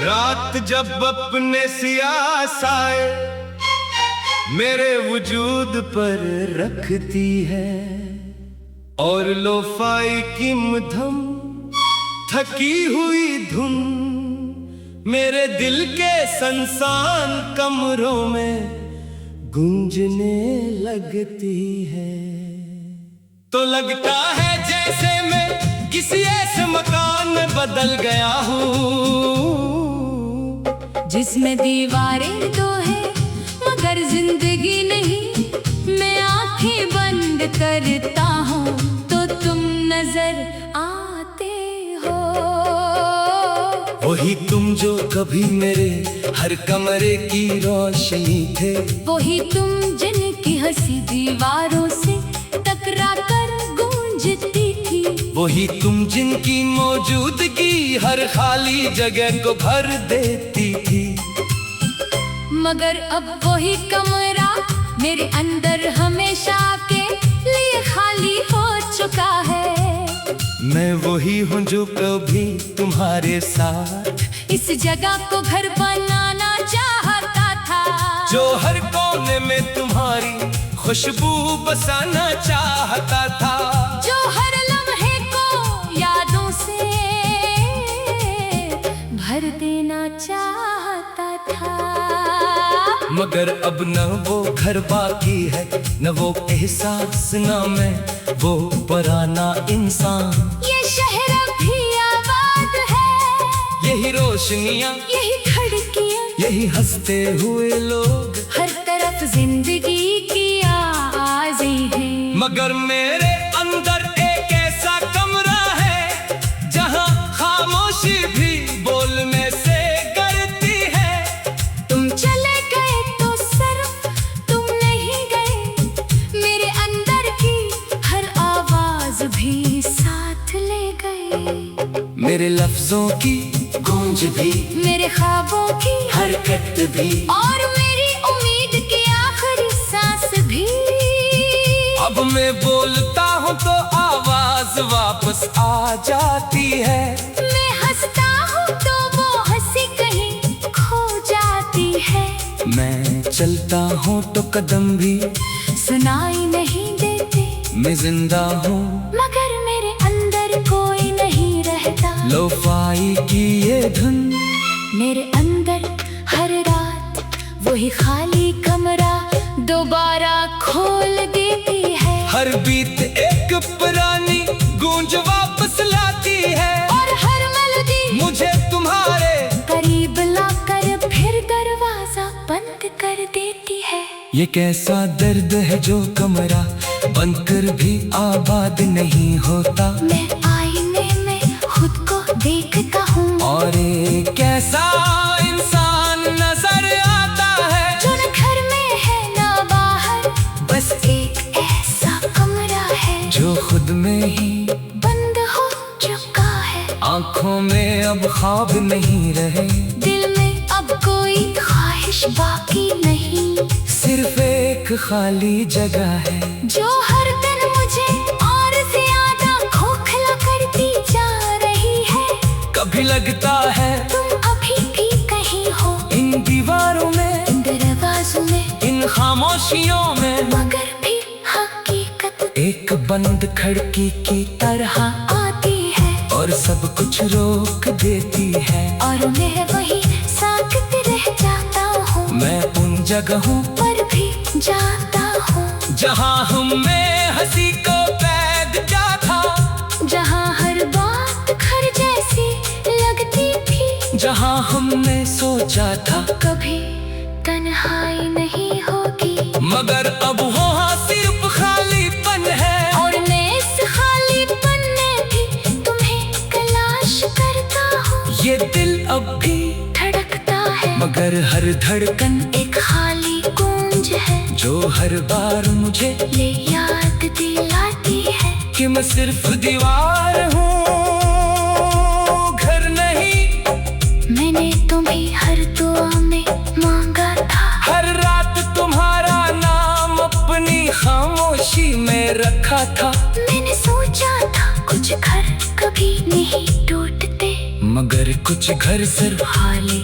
रात जब अपने सियासाए मेरे वजूद पर रखती है और लोफाई की मधम थकी हुई धुन मेरे दिल के संसान कमरों में गूंजने लगती है, तो लगता है जैसे मैं किसी ऐसे मकान में बदल गया हूँ जिसमें दीवारें तो है मगर जिंदगी नहीं। मैं आंखें बंद करता हूँ तो तुम नजर आते हो। वही तुम जो कभी मेरे हर कमरे की रोशनी थे, वही तुम जिनकी हंसी दीवारों से टकरा कर गूंजती थी, वही तुम जिनकी मौजूदगी हर खाली जगह को भर देती थी। मगर अब वही कमरा मेरे अंदर हमेशा के लिए खाली हो चुका है। मैं वही हूँ जो कभी तुम्हारे साथ इस जगह को घर बनाना चाहता था, जो हर कोने में तुम्हारी खुशबू बसाना चाहता था, जो हर लम्हे को यादों से भर देना चाहता था। मगर अब न वो घर बाकी है, न वो एहसास, न मैं वो पुराना इंसान। ये शहर भी आबाद है, यही रोशनियाँ, यही खिड़कियाँ, यही हंसते हुए लोग, हर तरफ जिंदगी की आवाज़ें हैं। मगर मेरे अंदर एक ऐसा कमरा है जहाँ खामोशी भी बोलने से करती है। तुम चले गए तो सिर्फ तुम नहीं गए, मेरे अंदर की हर आवाज भी साथ ले गए। मेरे लफ्जों की गूंज भी, मेरे ख्वाबों की हरकत भी, और मेरी उम्मीद की आखिरी सांस भी। अब मैं बोलता हूँ तो आवाज वापस आ जाती है, मैं हंसता हूँ तो वो हंसी कहीं खो जाती है। मैं चलता हूँ तो कदम भी सुनाई नहीं देते, मैं जिंदा हूँ मगर मेरे अंदर कोई नहीं रहता। लोफाई की ये धुन मेरे अंदर हर रात वही खाली कमरा दोबारा खोल देती है, हर बीत एक पुरानी गूंज वापस लाती है, और हर मेलोडी मुझे तुम्हारे करीब लाकर फिर दरवाजा बंद कर देती है। ये कैसा दर्द है जो कमरा बंद कर भी आबाद नहीं होता। मैं आईने में खुद को देखता हूँ, और एक ऐसा इंसान नजर आता है जो न घर में है न बाहर, बस एक ऐसा कमरा है जो खुद में ही बंद हो चुका है। आंखों में अब ख्वाब नहीं रहे, दिल में अब कोई ख्वाहिश बाकी नहीं, सिर्फ एक खाली जगह है जो हर दिन मुझे और ज्यादा खोखला करती जा रही है। कभी लगता है तुम अभी भी कहीं हो, इन दीवारों में, इन दरवाजों में, इन खामोशियों में, मगर भी हकीकत एक बंद खिड़की की तरह आती है और सब कुछ रोक देती है। और मैं वही साकत रह जाता हूँ, मैं उन जगहों पर भी जाता हूँ जहाँ हमें हंसी को कैद क्या था, जहाँ हर बात घर जैसी लगती थी, जहाँ हमने सोचा था कभी तन्हाई नहीं होगी। मगर अब वहाँ सिर्फ खालीपन है, और मैं इस खालीपन में भी तुम्हें तलाश करता हूँ। ये दिल अब भी धड़कता है, मगर हर धड़कन एक खाली गूंज है जो हर बार मुझे ये याद दिलाती है कि मैं सिर्फ दीवार हूँ, घर नहीं। कभी नहीं टूटते, मगर कुछ घर सिर्फ खाली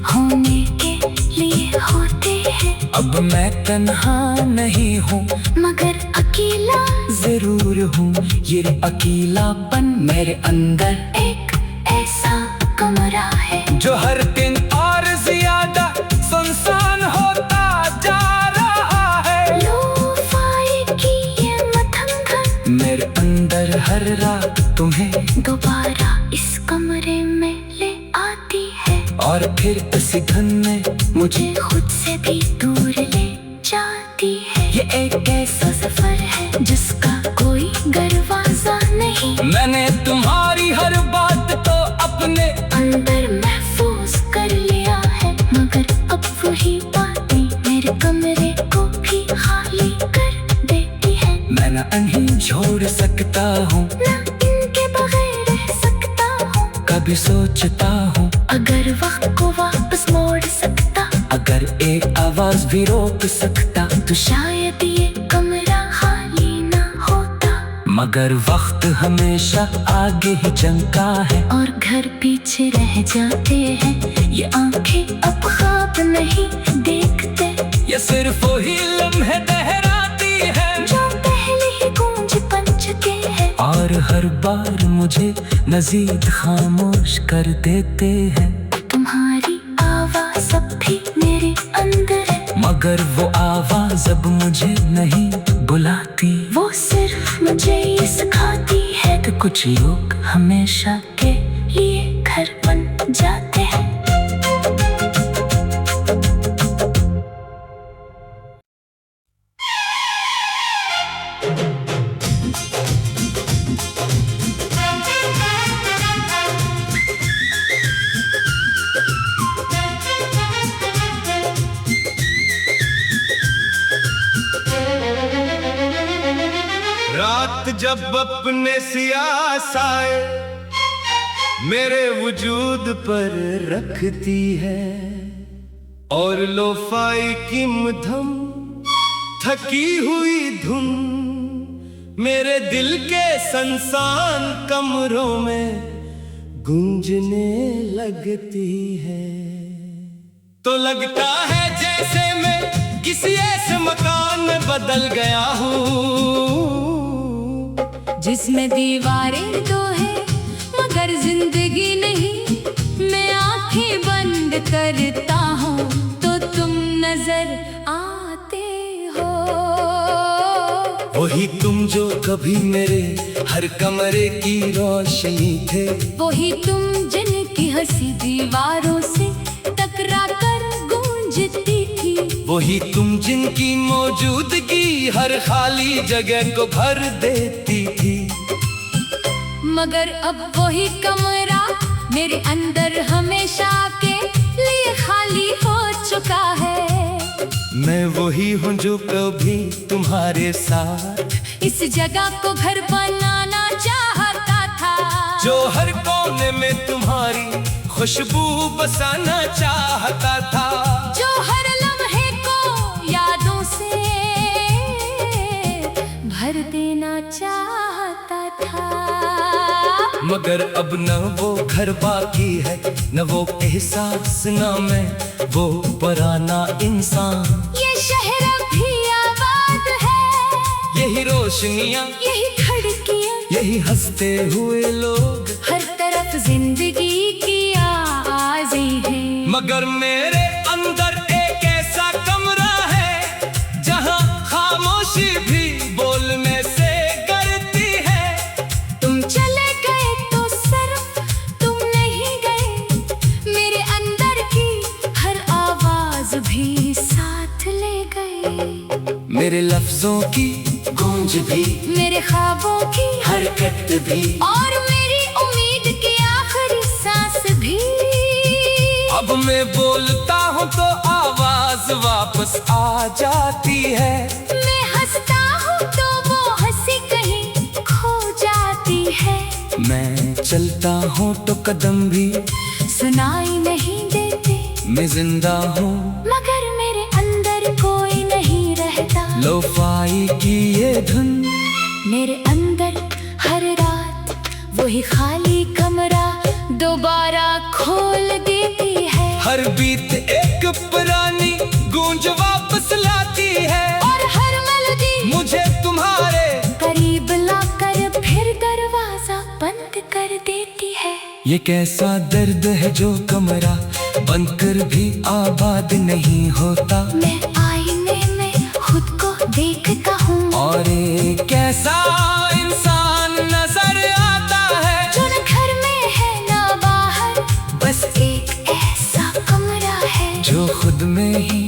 होने के लिए होते हैं। अब मैं तन्हा नहीं हूँ, मगर अकेला जरूर हूँ। ये अकेलापन मेरे अंदर एक ऐसा कमरा है जो हर दिन और ज्यादा सुनसान होता जा रहा है। लो-फाई की ये मथंगन मेरे अंदर हर रात तुम्हें दोबारा इस कमरे में ले आती है, और फिर इसी धुन में मुझे खुद से भी दूर ले जाती है। ये एक ऐसा सफर है जिसका कोई दरवाजा नहीं, मैंने तुम्हारी हर बात तो अपने अंदर महफूज कर लिया है। मगर अब वही बातें मेरे कमरे को भी खाली कर देती है। मैं न इन्हें छोड़ सकता हूँ, ना इनके बगैर रह सकता हूँ। कभी सोचता हूँ अगर वक्त को वापस मोड़ सकता, अगर एक आवाज भी रोक सकता, तो शायद ये कमरा खाली ना होता। मगर वक्त हमेशा आगे ही चलता है, और घर पीछे रह जाते हैं। ये आंखें अब ख्वाब नहीं देखते, ये सिर्फ वही लम्हे ठहराती है जो पहले ही गूंज बन चुके हैं। और हर बार मुझे मजीद खामोश कर देते हैं। तुम्हारी आवाज अब भी मेरे अंदर है, मगर वो आवाज अब मुझे नहीं बुलाती। वो सिर्फ मुझे ये सिखाती है कि कुछ लोग हमेशा के लिए घर बन जाते हैं। रात जब अपने सियासाए मेरे वजूद पर रखती है, और लोफाई की मधम थकी हुई धुन मेरे दिल के संसान कमरों में गूंजने लगती है। तो लगता है जैसे मैं किसी ऐसे मकान में बदल गया हूँ जिसमें दीवारें तो है मगर जिंदगी नहीं। मैं आंखें बंद करता हूँ तो तुम नजर आते हो। वही तुम जो कभी मेरे हर कमरे की रोशनी थे, वही तुम जिनकी हंसी दीवारों से टकरा कर गूंजती थी, वही तुम जिनकी मौजूदगी हर खाली जगह को भर देती थी। मगर अब वही कमरा मेरे अंदर हमेशा के लिए खाली हो चुका है। मैं वही हूँ जो कभी तुम्हारे साथ इस जगह को घर बनाना चाहता था, जो हर कोने में तुम्हारी खुशबू बसाना चाहता था, जो हर लम्हे को यादों से भर देना चाहता था। मगर अब न वो घर बाकी है, न वो एहसास, न मैं वो पुराना इंसान। ये शहर भी आबाद है, यही रोशनियाँ, यही खिड़कियाँ, यही हंसते हुए लोग, हर तरफ जिंदगी की आवाज़ें हैं। मगर मेरे अंदर एक ऐसा कमरा है जहाँ खामोशी भी बोलने से करती है। तुम चले गए तो सिर्फ तुम नहीं गए, मेरे अंदर की हर आवाज भी साथ ले गए। मेरे लफ्जों की गूंज भी, मेरे ख्वाबों की हरकत भी, और मेरी उम्मीद की आखिरी सांस भी। अब मैं बोलता हूँ तो आवाज वापस आ जाती है। मैं हंसता हूँ तो वो हंसी कहीं खो जाती है। मैं चलता हूँ तो कदम भी सुनाई नहीं देते, मैं जिंदा हूँ मगर मेरे अंदर कोई नहीं रहता। लोफाई की ये धुन मेरे अंदर हर रात वही खाली कमरा दोबारा खोल देती है। हर बीत एक पुरानी गूंज वापस लाती है, और हर मेलोडी मुझे तुम्हारे करीब लाकर फिर दरवाजा बंद कर देती है। ये कैसा दर्द है जो कमरा बंद कर भी आबाद नहीं होता। मैं आईने में खुद को देखता हूँ, और एक कैसा इंसान नजर आता है जो न घर में है न बाहर, बस एक ऐसा कमरा है जो खुद में ही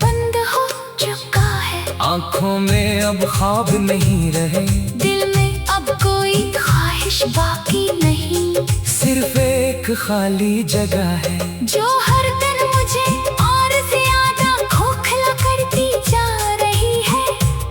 बंद हो चुका है। आंखों में अब ख्वाब नहीं रहे, दिल में अब कोई ख्वाहिश बाकी नहीं, सिर्फ एक खाली जगह है जो हर दिन मुझे और ज्यादा खोखला करती जा रही है।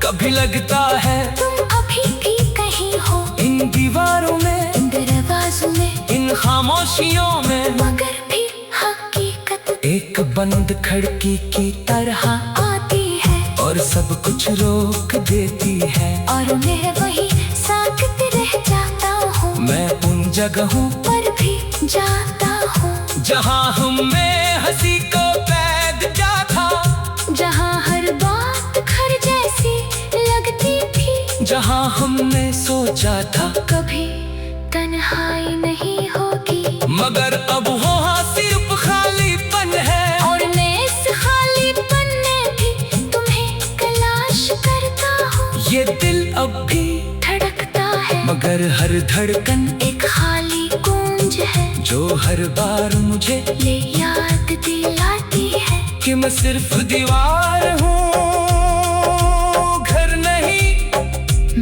कभी लगता है तुम अभी भी कहीं हो, इन दीवारों में, इन दरवाजों में, इन खामोशियों में, मगर भी हकीकत एक बंद खिड़की की तरह आती है और सब कुछ रोक देती है। और मैं वही साकत रह जाता हूँ, मैं उन जगहों पर भी जाता हूँ जहाँ हमने हंसी को कैद किया था, जहाँ हर बात घर जैसी लगती थी, जहाँ हमने सोचा था कभी तन्हाई नहीं होगी। मगर अब वहाँ सिर्फ खालीपन है, और मैं इस खालीपन में भी तुम्हें तलाश करता हूँ। ये दिल अब भी धड़कता है मगर हर धड़कन एक खाली गूंज है जो हर बार मुझे ले याद दिलाती है कि मैं सिर्फ दीवार हूँ, घर नहीं।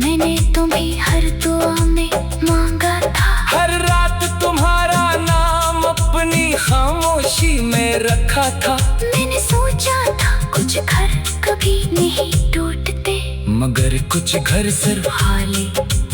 मैंने तुम्हें हर दुआ में मांगा था, हर रात तुम्हारा नाम अपनी खामोशी में रखा था। मैंने सोचा था कुछ घर कभी नहीं टूटते, मगर कुछ घर सिर्फ खाली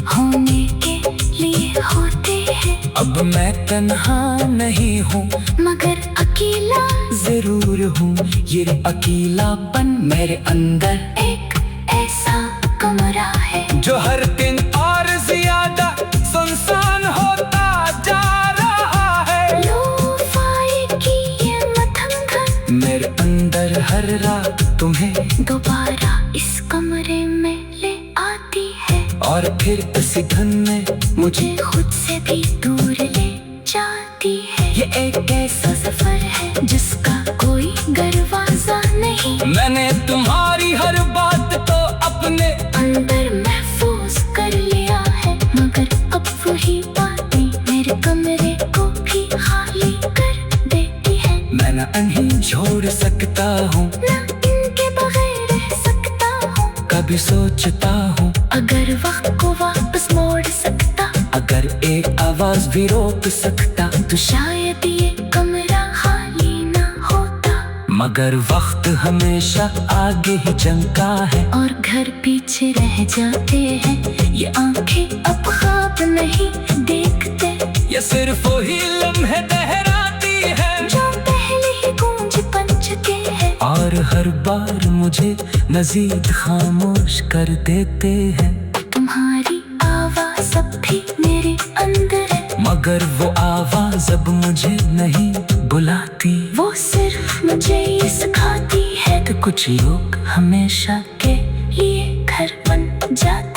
होने के लिए होते हैं। अब मैं तन्हा नहीं हूँ मगर अकेला जरूर हूँ, ये अकेलापन मेरे अंदर एक ऐसा कमरा है जो हर दिन और ज्यादा सुनसान होता जा रहा है। लो-फाई की ये मथंगन मेरे अंदर हर रात तुम्हें दोबारा इस कमरे में ले आती है, और फिर इसी धुन में मुझे खुद से भी दूर ले जाती है। ये एक ऐसा सफर है जिसका कोई दरवाजा नहीं, मैंने तुम्हारी हर बात को अपने अंदर महफूज कर लिया है। मगर अब वही बातें मेरे कमरे को भी खाली कर देती है। मैं न इन्हें छोड़ सकता हूँ, ना इनके बगैर रह सकता हूँ। कभी सोचता हूँ अगर वक्त को वापस मोड़ सकता, अगर एक आवाज भी रोक सकता तो शायद ये कमरा खाली ना होता। मगर वक्त हमेशा आगे ही चलता है, और घर पीछे रह जाते हैं। ये आंखें अब ख्वाब नहीं देखते, ये सिर्फ वही लम्हे दोहराती है जो पहले ही गूंज बन चुके हैं। और हर बार मुझे मजीद खामोश कर देते हैं। तुम्हारी आवाज अब भी मेरे अंदर है, मगर वो आवाज अब मुझे नहीं बुलाती। वो सिर्फ मुझे ये सिखाती है तो कुछ लोग हमेशा के लिए घर बन जाते